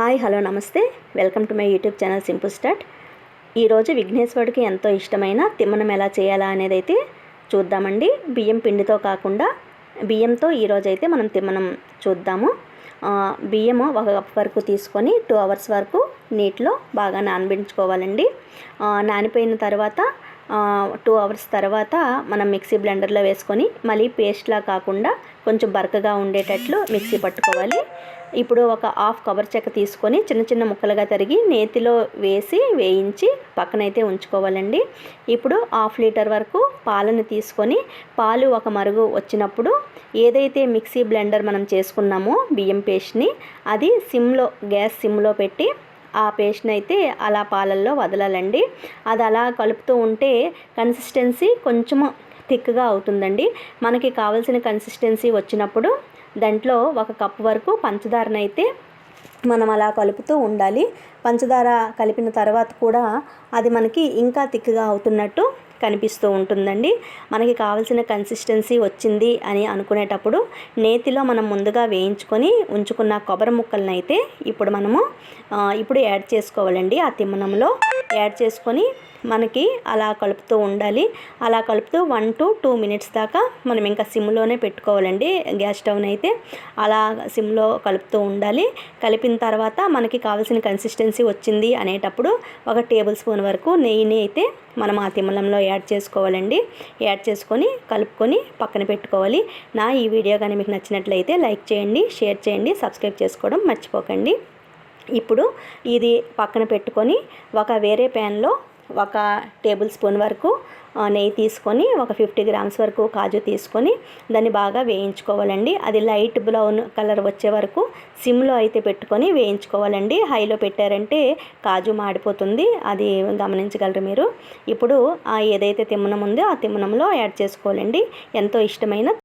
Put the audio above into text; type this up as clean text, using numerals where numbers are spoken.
Hi hello నమస్తే welcome to my YouTube channel simple start. ఈరోజు విఘ్నేశ్వరుడికి ఎంతో ఇష్టమైన తిమ్మనం ఎలా చేయాలా అనేది అయితే చూద్దామండి. బియ్యం పిండితో కాకుండా బియ్యంతో ఈరోజైతే మనం తిమ్మనం చూద్దాము. బియ్యము 1 కప్ వరకు తీసుకొని 2 అవర్స్ వరకు నీటిలో బాగా నానబెట్టుకోవాలండి. నానిపోయిన తర్వాత 2 అవర్స్ తర్వాత మనం మిక్సీ బ్లెండర్లో వేసుకొని మళ్ళీ పేస్ట్లా కాకుండా కొంచెం బరకగా ఉండేటట్లు మిక్సీ పట్టుకోవాలి. ఇప్పుడు ఒక హాఫ్ కొబ్బరి చెక్క తీసుకొని చిన్న చిన్న ముక్కలుగా తరిగి నేతిలో వేయించి పక్కనైతే ఉంచుకోవాలండి. ఇప్పుడు 1/2 లీటర్ వరకు పాలను తీసుకొని పాలు ఒక మరుగు వచ్చినప్పుడు ఏదైతే మిక్సీ బ్లెండర్ మనం చేసుకున్నామో బియ్యం పేస్ట్ని అది గ్యాస్ సిమ్లో పెట్టి ఆ పేస్ట్ని అయితే అలా పాలల్లో వదలాలండి. అది అలా కలుపుతూ ఉంటే కన్సిస్టెన్సీ కొంచెం థిక్గా అవుతుందండి. మనకి కావాల్సిన కన్సిస్టెన్సీ వచ్చినప్పుడు దాంట్లో 1 కప్ వరకు పంచదారనైతే మనం అలా కలుపుతూ ఉండాలి. పంచదార కలిపిన తర్వాత కూడా అది మనకి ఇంకా థిక్గా అవుతున్నట్టు కనిపిస్తూ ఉంటుందండి. మనకి కావాల్సిన కన్సిస్టెన్సీ వచ్చింది అని అనుకునేటప్పుడు నేతిలో మనం ముందుగా వేయించుకొని ఉంచుకున్న కొబ్బరి ముక్కలను అయితే ఇప్పుడు యాడ్ చేసుకోవాలండి. ఆ తిమ్మనంలో యాడ్ చేసుకొని మనకి అలా కలుపుతూ ఉండాలి. అలా కలుపుతూ 1 to 2 మినిట్స్ దాకా మనం ఇంకా సిమ్లోనే పెట్టుకోవాలండి. గ్యాస్ స్టవ్ని అయితే అలా సిమ్లో కలుపుతూ ఉండాలి. కలిపిన తర్వాత మనకి కావాల్సిన కన్సిస్టెన్సీ వచ్చింది అనేటప్పుడు 1 టేబుల్ స్పూన్ వరకు నెయ్యిని అయితే మనం ఆ తిమ్మలంలో యాడ్ చేసుకోవాలండి. యాడ్ చేసుకొని కలుపుకొని పక్కన పెట్టుకోవాలి. ఈ వీడియో కానీ మీకు నచ్చినట్లయితే లైక్ చేయండి, షేర్ చేయండి, సబ్స్క్రైబ్ చేసుకోవడం మర్చిపోకండి. ఇప్పుడు ఇది పక్కన పెట్టుకొని వేరే ప్యాన్లో 1 టేబుల్ స్పూన్ వరకు నెయ్యి తీసుకొని 50 గ్రామ్స్ వరకు కాజు తీసుకొని దాన్ని బాగా వేయించుకోవాలండి. అది లైట్ బ్రౌన్ కలర్ వచ్చే వరకు సిమ్లో అయితే పెట్టుకొని వేయించుకోవాలండి. హైలో పెట్టారంటే కాజు మాడిపోతుంది, అది గమనించగలరు మీరు. ఇప్పుడు ఏదైతే తిమ్మనం ఉందో ఆ తిమ్మనంలో యాడ్ చేసుకోవాలండి. ఎంతో ఇష్టమైన